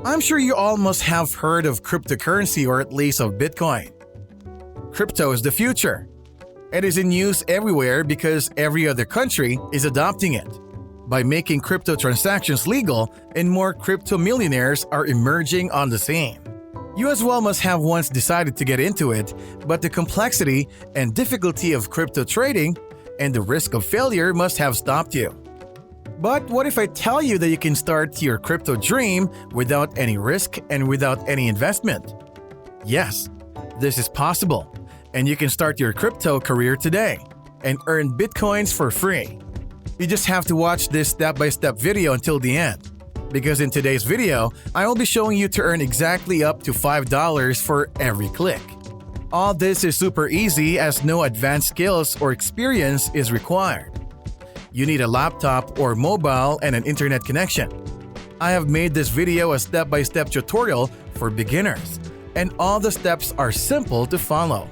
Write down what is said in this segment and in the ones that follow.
I'm sure you all must have heard of cryptocurrency or at least of Bitcoin. Crypto is the future. It is in use everywhere because every other country is adopting it. By making crypto transactions legal, and more crypto millionaires are emerging on the scene. You as well must have once decided to get into it, but the complexity and difficulty of crypto trading and the risk of failure must have stopped you. But what if I tell you that you can start your crypto dream without any risk and without any investment? Yes, this is possible, and you can start your crypto career today and earn bitcoins for free. You just have to watch this step-by-step video until the end, because in today's video, I will be showing you to earn exactly up to $5 for every click. All this is super easy as no advanced skills or experience is required. You need a laptop or mobile and an internet connection. I have made this video a step-by-step tutorial for beginners, and all the steps are simple to follow.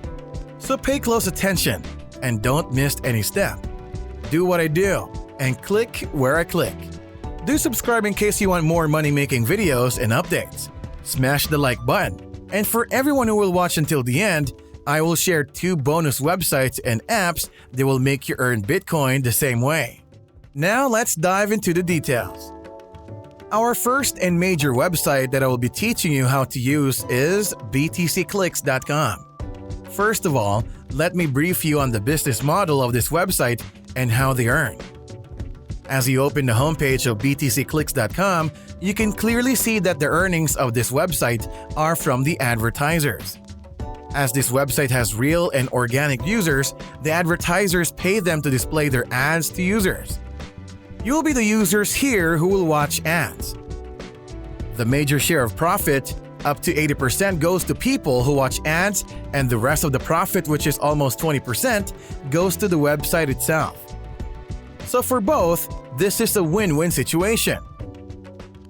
So pay close attention and don't miss any step. Do what I do and click where I click. Do subscribe in case you want more money-making videos and updates. Smash the like button. And for everyone who will watch until the end, I will share 2 bonus websites and apps that will make you earn Bitcoin the same way. Now let's dive into the details. Our first and major website that I will be teaching you how to use is btcclicks.com. First of all, let me brief you on the business model of this website and how they earn. As you open the homepage of btcclicks.com, you can clearly see that the earnings of this website are from the advertisers. As this website has real and organic users, the advertisers pay them to display their ads to users. You will be the users here who will watch ads. The major share of profit, up to 80%, goes to people who watch ads, and the rest of the profit, which is almost 20%, goes to the website itself. So for both, this is a win-win situation.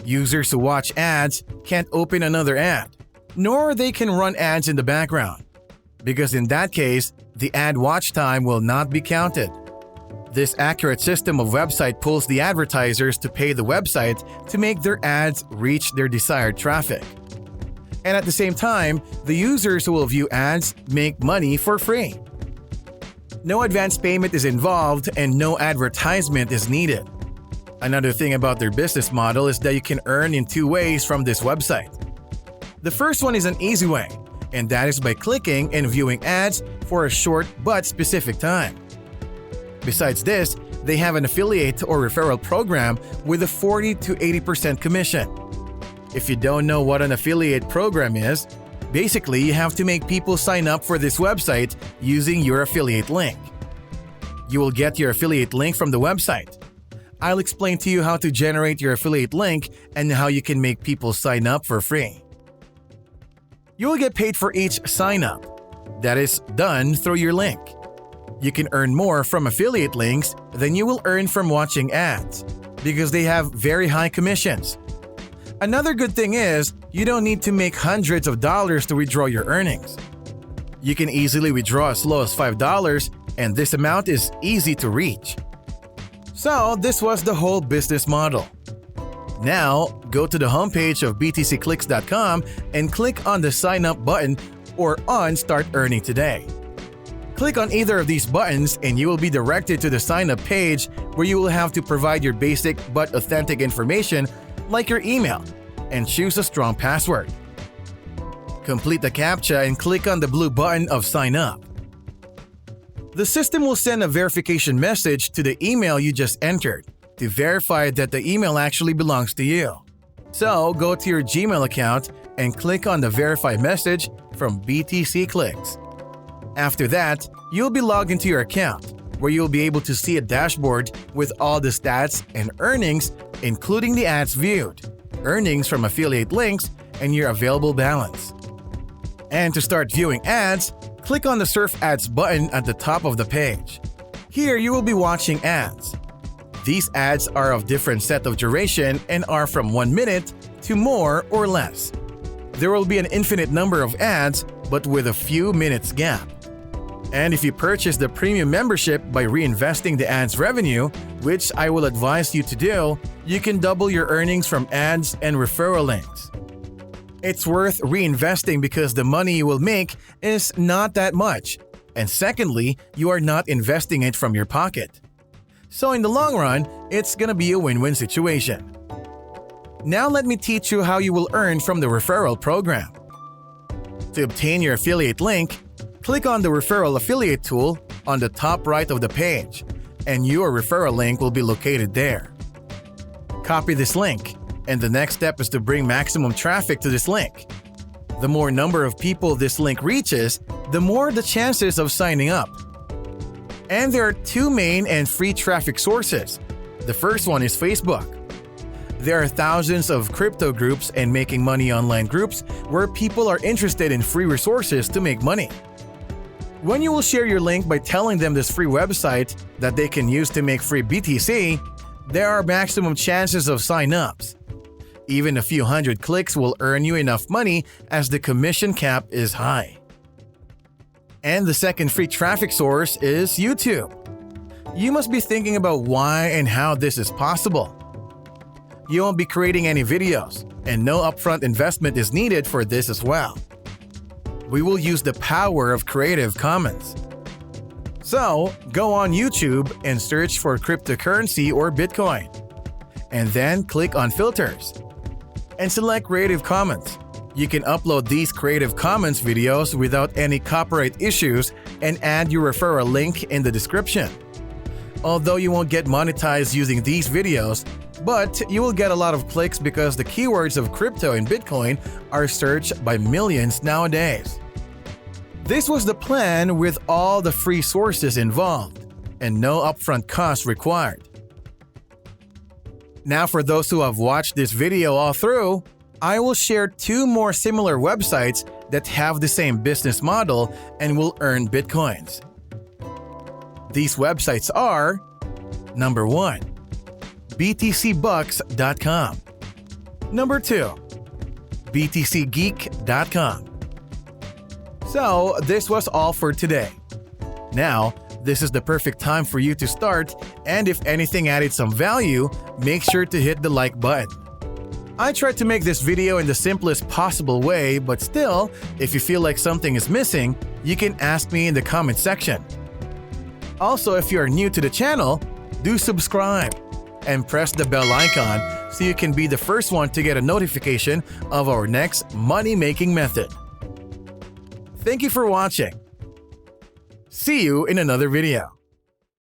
Users who watch ads can't open another ad, nor they can run ads in the background, because in that case, the ad watch time will not be counted. This accurate system of website pulls the advertisers to pay the website to make their ads reach their desired traffic. And at the same time, the users who will view ads make money for free. No advance payment is involved and no advertisement is needed. Another thing about their business model is that you can earn in 2 ways from this website. The first one is an easy way, and that is by clicking and viewing ads for a short but specific time. Besides this, they have an affiliate or referral program with a 40 to 80% commission. If you don't know what an affiliate program is, basically you have to make people sign up for this website using your affiliate link. You will get your affiliate link from the website. I'll explain to you how to generate your affiliate link and how you can make people sign up for free. You will get paid for each sign up. That is done through your link. You can earn more from affiliate links than you will earn from watching ads because they have very high commissions. Another good thing is you don't need to make hundreds of dollars to withdraw your earnings. You can easily withdraw as low as $5, and this amount is easy to reach. So this was the whole business model. Now, go to the homepage of btcclicks.com and click on the sign up button or on Start Earning Today. Click on either of these buttons and you will be directed to the sign up page where you will have to provide your basic but authentic information like your email and choose a strong password. Complete the CAPTCHA and click on the blue button of Sign Up. The system will send a verification message to the email you just entered to verify that the email actually belongs to you. So go to your Gmail account and click on the Verify message from BTC Clicks. After that, you'll be logged into your account, where you'll be able to see a dashboard with all the stats and earnings, including the ads viewed, earnings from affiliate links, and your available balance. And to start viewing ads, click on the Surf Ads button at the top of the page. Here you will be watching ads. These ads are of different set of duration and are from 1 minute to more or less. There will be an infinite number of ads, but with a few minutes gap. And if you purchase the premium membership by reinvesting the ads revenue, which I will advise you to do, you can double your earnings from ads and referral links. It's worth reinvesting because the money you will make is not that much. And secondly, you are not investing it from your pocket. So in the long run, it's gonna be a win-win situation. Now let me teach you how you will earn from the referral program. To obtain your affiliate link, click on the referral affiliate tool on the top right of the page, and your referral link will be located there. Copy this link, and the next step is to bring maximum traffic to this link. The more number of people this link reaches, the more the chances of signing up. And there are two main and free traffic sources. The first one is Facebook. There are thousands of crypto groups and making money online groups where people are interested in free resources to make money. When you will share your link by telling them this free website that they can use to make free BTC, there are maximum chances of sign-ups. Even a few hundred clicks will earn you enough money as the commission cap is high. And the second free traffic source is YouTube. You must be thinking about why and how this is possible. You won't be creating any videos, and no upfront investment is needed for this as well. We will use the power of Creative Commons. So, go on YouTube and search for cryptocurrency or Bitcoin. And then click on Filters. And select Creative Commons. You can upload these Creative Commons videos without any copyright issues and add your referral link in the description. Although you won't get monetized using these videos, but you will get a lot of clicks because the keywords of crypto and Bitcoin are searched by millions nowadays. This was the plan with all the free sources involved and no upfront cost required. Now for those who have watched this video all through, I will share two more similar websites that have the same business model and will earn Bitcoins. These websites are: number 1, btcbucks.com. Number 2, btcgeek.com. So, this was all for today. Now, this is the perfect time for you to start, and if anything added some value, make sure to hit the like button. I tried to make this video in the simplest possible way, but still, if you feel like something is missing, you can ask me in the comment section. Also, if you are new to the channel, do subscribe and press the bell icon so you can be the first one to get a notification of our next money-making method. Thank you for watching. See you in another video.